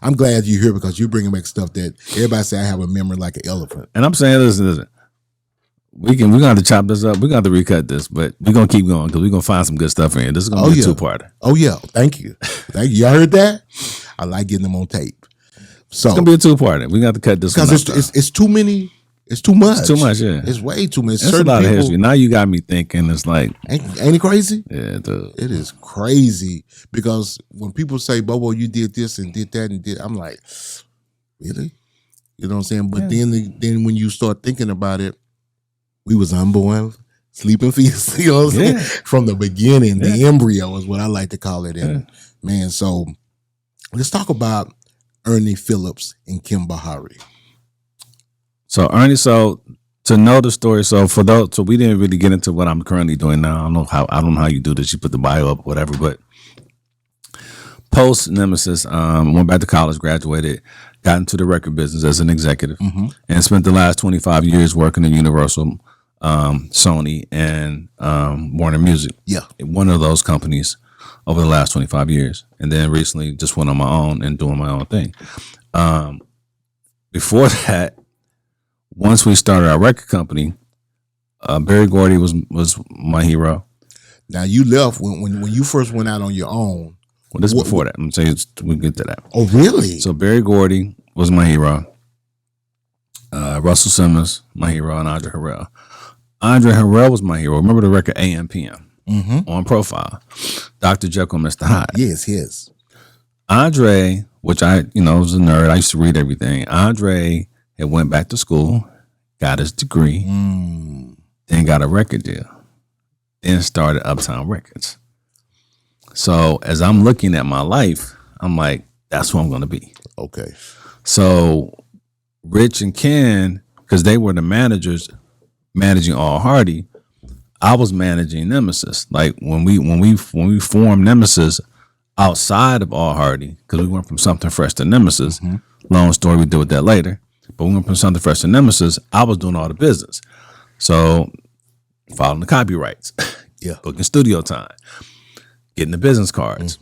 I'm glad you're here because you're bringing back stuff that everybody say I have a memory like an elephant. And I'm saying, listen. We're gonna have to chop this up. We're gonna have to recut this, but we're gonna keep going because we're gonna find some good stuff in here. This is gonna be a two-parter. Oh yeah, thank you. Y'all heard that? I like getting them on tape. So it's gonna be a two-parter. We're gonna have to cut this because it's too many. It's too much. It's too much. Yeah, it's way too much. It's a lot of history. Now you got me thinking. It's like, ain't it crazy? Yeah, dude. It is crazy because when people say, "Bobo, you did this and did that and did," I'm like, really? You know what I'm saying? But then when you start thinking about it. We was unborn, sleeping fetus, you know what I'm saying? From the beginning, the embryo is what I like to call it. And man, so let's talk about Ernie Phillips and Kim Bahari. So Ernie, to know the story, so we didn't really get into what I'm currently doing now. I don't know how you do this. You put the bio up, whatever. But post Nemesis, went back to college, graduated, got into the record business as an executive, and spent the last 25 years working at Universal, Sony, and Warner Music. Yeah, one of those companies over the last 25 years, and then recently just went on my own and doing my own thing. Before that, once we started our record company, Barry Gordy was my hero. Now you left when you first went out on your own. Well, this is before that. I'm saying we get to that. Oh, really? So Barry Gordy was my hero. Russell Simmons, my hero, and Andre Harrell. Andre Harrell was my hero. Remember the record AM/PM on Profile? Dr. Jekyll, Mr. Hyde. Yes. Andre, which I was a nerd. I used to read everything. Andre had went back to school, got his degree, then got a record deal, then started Uptown Records. So as I'm looking at my life, I'm like, that's who I'm going to be. Okay. So Rich and Ken, because they were the managers managing All Hardy, I was managing Nemesis. Like when we formed Nemesis outside of All Hardy, because we went from Something Fresh to Nemesis. Long story, we deal with that later. But we went from Something Fresh to Nemesis. I was doing all the business. So following the copyrights, booking studio time, getting the business cards,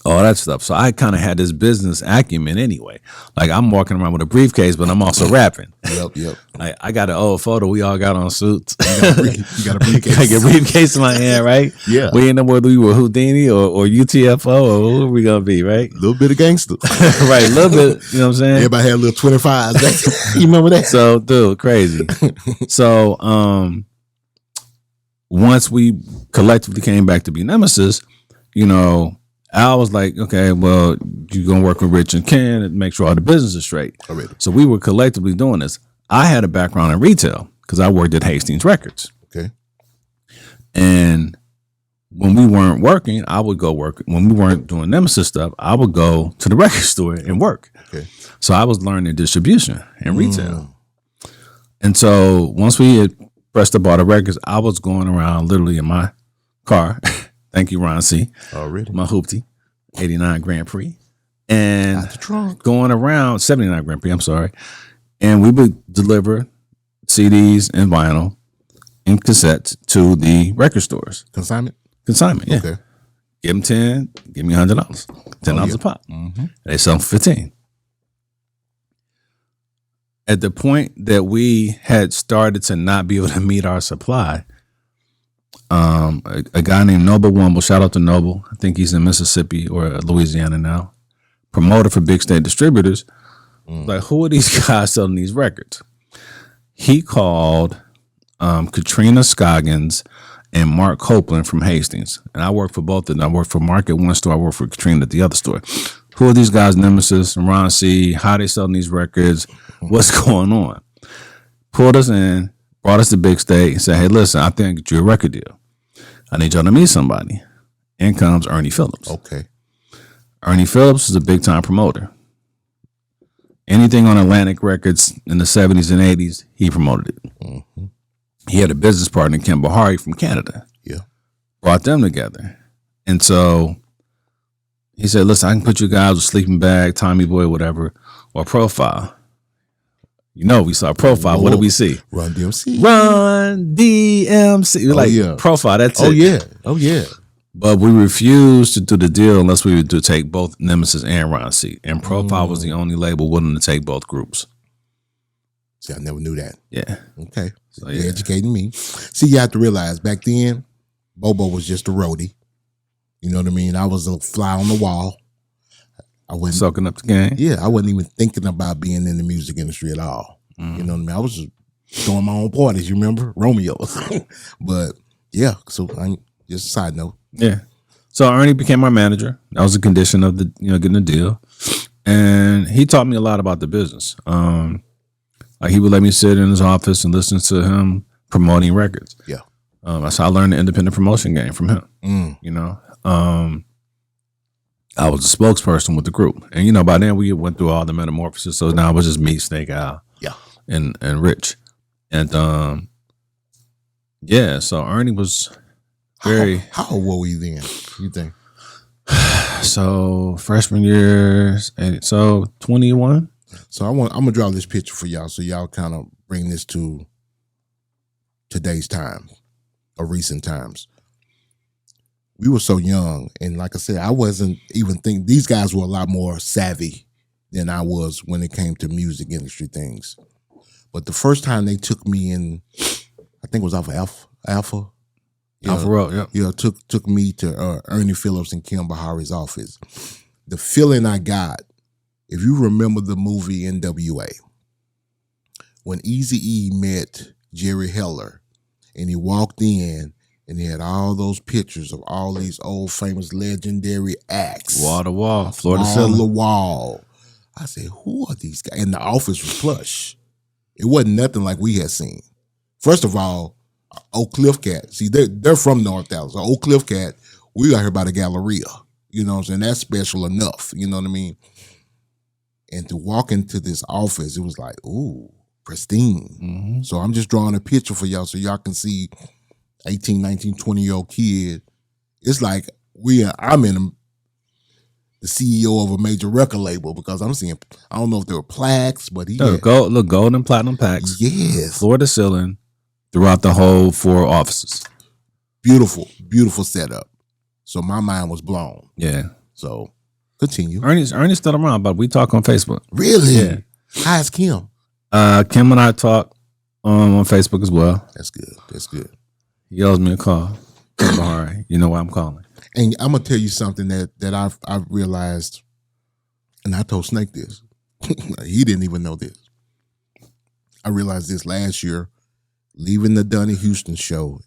all that stuff. So I kind of had this business acumen anyway. Like I'm walking around with a briefcase, but I'm also rapping. Yep. Like I got an old photo. We all got on suits. You got a briefcase. Like a briefcase in my hand, right? Yeah. We didn't know whether we were Houdini or UTFO or who we gonna be, right? A little bit of gangster. Right, a little bit. You know what I'm saying? Everybody had a little 25s. You remember that? So, dude, crazy. So, once we collectively came back to be Nemesis, I was like, okay, well, you're going to work with Rich and Ken and make sure all the business is straight. Already. So we were collectively doing this. I had a background in retail because I worked at Hastings Records. Okay. And when we weren't working, I would go work. When we weren't doing Nemesis stuff, I would go to the record store and work. Okay. So I was learning distribution and retail. And so once we had pressed up all the records, I was going around literally in my car. Thank you, Ron C. Already. My hoopty, 89 Grand Prix. And out the trunk. Going around, 79 Grand Prix, I'm sorry. And we would deliver CDs and vinyl and cassettes to the record stores. Consignment, yeah. Okay. Give them 10, give me $100. $10 a pop. They sell them for 15. At the point that we had started to not be able to meet our supply, a guy named Noble Wumble, shout out to Noble, I think he's in Mississippi or Louisiana now, promoter for Big State Distributors. Like, who are these guys selling these records? He called Katrina Scoggins and Mark Copeland from Hastings. And I worked for both of them. I worked for Mark at one store, I worked for Katrina at the other store. Who are these guys, Nemesis and Ron C? How they selling these records? What's going on? Pulled us in, brought us to Big State, and said, hey, listen, I think I get you a record deal. I need y'all to meet somebody. In comes Ernie Phillips. Okay. Ernie Phillips is a big time promoter. Anything on Atlantic Records in the 70s and 80s, he promoted it. He had a business partner, Kim Bahari, from Canada. Yeah. Brought them together. And so he said, listen, I can put you guys with Sleeping Bag, Tommy Boy, whatever, or Profile. We saw Profile. What did we see? Run DMC. Run DMC. We're Profile, that's it. Oh, yeah. But we refused to do the deal unless we would take both Nemesis and Ron C. And Profile was the only label willing to take both groups. See, I never knew that. Yeah. Okay. So, You're educating me. See, you have to realize back then, Bobo was just a roadie. You know what I mean? I was a fly on the wall. I wasn't Soaking up the game. Yeah, I wasn't even thinking about being in the music industry at all. You know what I mean? I was just throwing my own parties, you remember? Romeo's. But yeah, so just a side note. Yeah. So Ernie became our manager. That was a condition of the getting a deal. And he taught me a lot about the business. Like he would let me sit in his office and listen to him promoting records. Yeah. That's how I learned the independent promotion game from him. You know. I was a spokesperson with the group. And by then we went through all the metamorphosis. So now it was just me, Snake Al, and Rich. And so Ernie was very How old were we then, you think? So freshman year, so 21. So I'm gonna draw this picture for y'all, so y'all kind of bring this to today's time, or recent times. We were so young, and like I said, I wasn't even thinking. These guys were a lot more savvy than I was when it came to music industry things. But the first time they took me in, I think it was off of Alpha. Alpha Road, yeah. Took me to Ernie Phillips and Kim Bahari's office. The feeling I got, if you remember the movie NWA, when Eazy-E met Jerry Heller, and he walked in, and he had all those pictures of all these old famous legendary acts. Wall to wall, floor to Wall ceiling. to wall. I said, who are these guys? And the office was plush. It wasn't nothing like we had seen. First of all, Oak Cliff Cat. See, they're from North Dallas. So Oak Cliff Cat, we got here by the Galleria. You know what I'm saying? That's special enough. You know what I mean? And to walk into this office, it was like, ooh, pristine. So I'm just drawing a picture for y'all so y'all can see 18, 19, 20-year-old kid. It's like I'm in the CEO of a major record label because I'm seeing, I don't know if there were plaques, but gold and platinum packs. Yes. Floor to ceiling throughout the whole 4 offices. Beautiful, beautiful setup. So my mind was blown. Yeah. So continue. Ernie's still around, but we talk on Facebook. Really? Yeah. How's Kim? Kim and I talk on Facebook as well. That's good. That's good. He owes me a call. Kim Bahari, you know why I'm calling. And I'm gonna tell you something that I've realized, and I told Snake this. He didn't even know this. I realized this last year, leaving the Donnie Houston show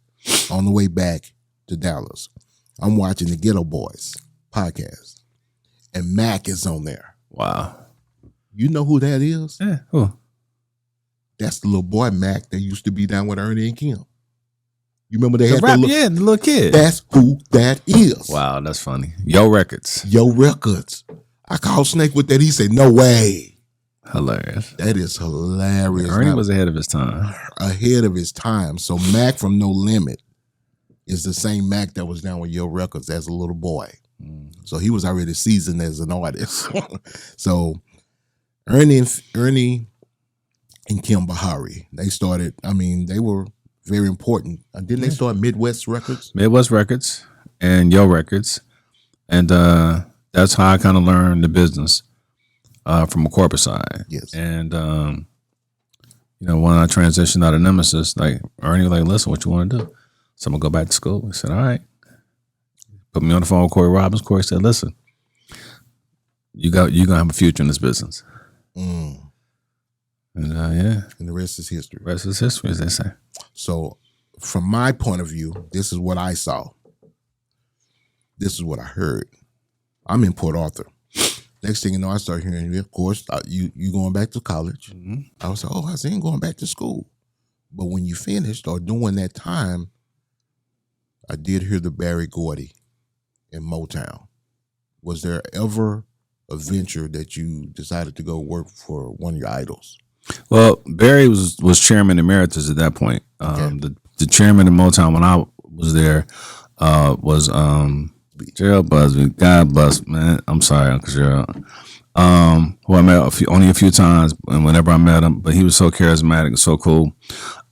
on the way back to Dallas. I'm watching the Ghetto Boys podcast, and Mac is on there. Wow. You know who that is? Yeah, who? That's the little boy Mac that used to be down with Ernie and Kim. You remember they had the the little kid. That's who that is. Wow, that's funny. Yo Records. Yo Records. I called Snake with that. He said, no way. Hilarious. That is hilarious. Ernie was ahead of his time. Ahead of his time. So Mac from No Limit is the same Mac that was down with Yo Records as a little boy. So he was already seasoned as an artist. So Ernie and Kim Bahari, they were very important. Didn't they start Midwest Records? Midwest Records and Yo Records. And that's how I kind of learned the business from a corporate side. Yes. And, when I transitioned out of Nemesis, like Ernie was like, listen, what you want to do? So I'm going to go back to school. I said, all right. Put me on the phone with Corey Robbins. Corey said, listen, you're going to have a future in this business. And And the rest is history. Rest is history, as they say. So from my point of view, this is what I saw. This is what I heard. I'm in Port Arthur. Next thing you know, I start hearing, of course, you going back to college. I was like, I ain't going back to school. But when you finished or during that time, I did hear the Barry Gordy in Motown. Was there ever a venture that you decided to go work for one of your idols? Well, Barry was chairman emeritus at that point. The chairman of Motown when I was there was Gerald Busby. God bless, man. I'm sorry, Uncle Gerald. Who I met only a few times, and whenever I met him, but he was so charismatic and so cool.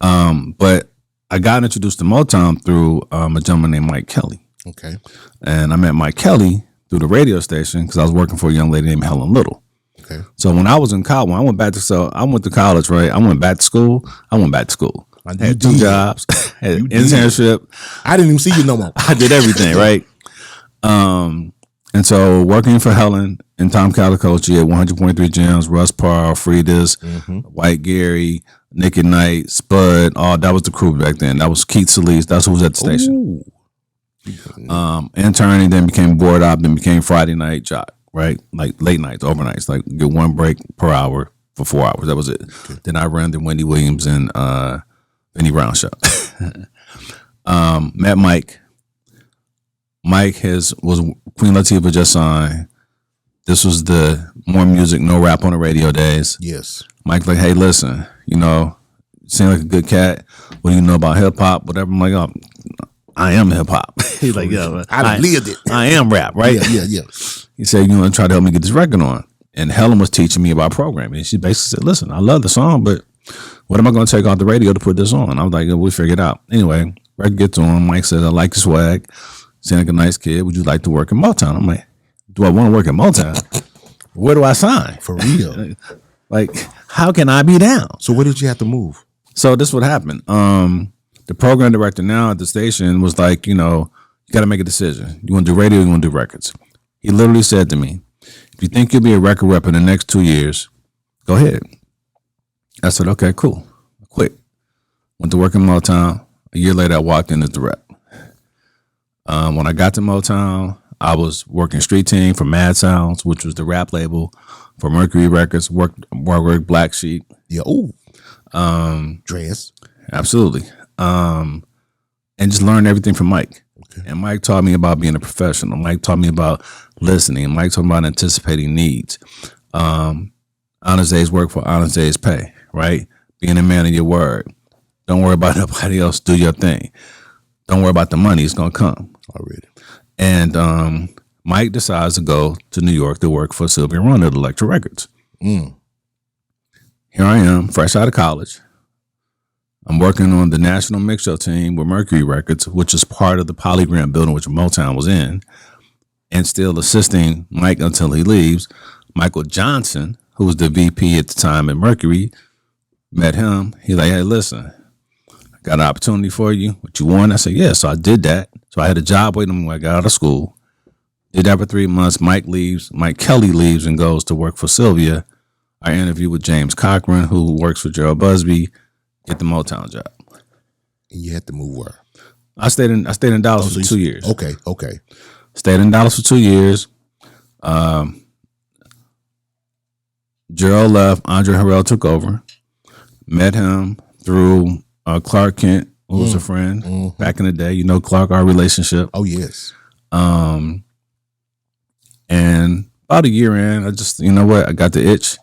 But I got introduced to Motown through a gentleman named Mike Kelly. Okay. And I met Mike Kelly through the radio station because I was working for a young lady named Helen Little. Okay. So when I was in college, when I went to college, right? I went back to school. I had 2 jobs, had an internship. I didn't even see you no more. I did everything, right? And so working for Helen and Tom Calicochi at 100.3 Gems, Russ Parr, Fridas, White Gary, Nick at Night, Spud, that was the crew back then. That was Keith Solis. That's who was at the station. Interning, then became board op, then became Friday night jock, right? Like late nights, overnights, like get 1 break per hour for 4 hours. That was it. Okay. Then I ran the Wendy Williams and Vinnie Brown show. Met Mike. Mike was Queen Latifah just signed. This was the More Music, No Rap on the Radio days. Yes. Mike like, hey, listen, you seem like a good cat. What do you know about hip hop? Whatever. I'm like, oh, I am hip hop. He's like, yeah, I lived it. I am rap, right? Yeah. He said, try to help me get this record on. And Helen was teaching me about programming. And she basically said, listen, I love the song, but what am I going to take off the radio to put this on? I was like, we'll figure it out. Anyway, record gets on. Mike says, I like your swag. Seem like a nice kid. Would you like to work in Motown? I'm like, do I want to work in Motown? Where do I sign? For real. Like, how can I be down? So where did you have to move? So this is what happened. The program director now at the station was like, you got to make a decision. You want to do radio, you want to do records. He literally said to me, if you think you'll be a record rep in the next 2 years, go ahead. I said, okay, cool. I quit. Went to work in Motown. A year later, I walked in as the rep. When I got to Motown, I was working street team for Mad Sounds, which was the rap label for Mercury Records, worked Black Sheep. Yeah. Dress. Absolutely. And just learned everything from Mike. Okay. And Mike taught me about being a professional. Mike taught me about listening. Mike taught me about anticipating needs. Honest days work for honest days pay, right? Being a man of your word. Don't worry about nobody else. Do your thing. Don't worry about the money. It's going to come. Already. And Mike decides to go to New York to work for Sylvia Run at Elektra Records. Here I am, fresh out of college. I'm working on the national mix show team with Mercury Records, which is part of the Polygram building, which Motown was in, and still assisting Mike until he leaves. Michael Johnson, who was the VP at the time at Mercury, met him. He's like, hey, listen, I got an opportunity for you. What you want? I said, yeah. So I did that. So I had a job waiting when I got out of school. Did that for 3 months. Mike Kelly leaves and goes to work for Sylvia. I interviewed with James Cochran, who works for Gerald Busby, get the Motown job. And you had to move where? I stayed in Dallas for 2 years. Okay. Stayed in Dallas for 2 years. Gerald left. Andre Harrell took over. Met him through Clark Kent, who was a friend back in the day. Clark, our relationship. Oh, yes. And about a year in, I just, I got the itch.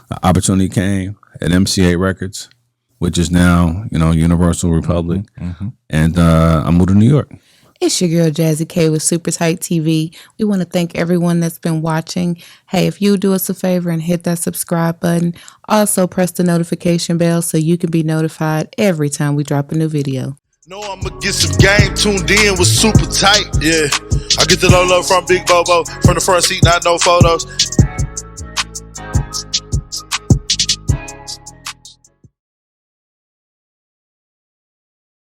The opportunity came at MCA Records, which is now, Universal Republic. And I moved to New York. It's your girl Jazzy K with Super Tight TV. We want to thank everyone that's been watching. Hey, if you do us a favor and hit that subscribe button, also press the notification bell so you can be notified every time we drop a new video. Know I'ma get some game tuned in with Super Tight, yeah. I get the low from Big Bobo, from the front seat, not no photos.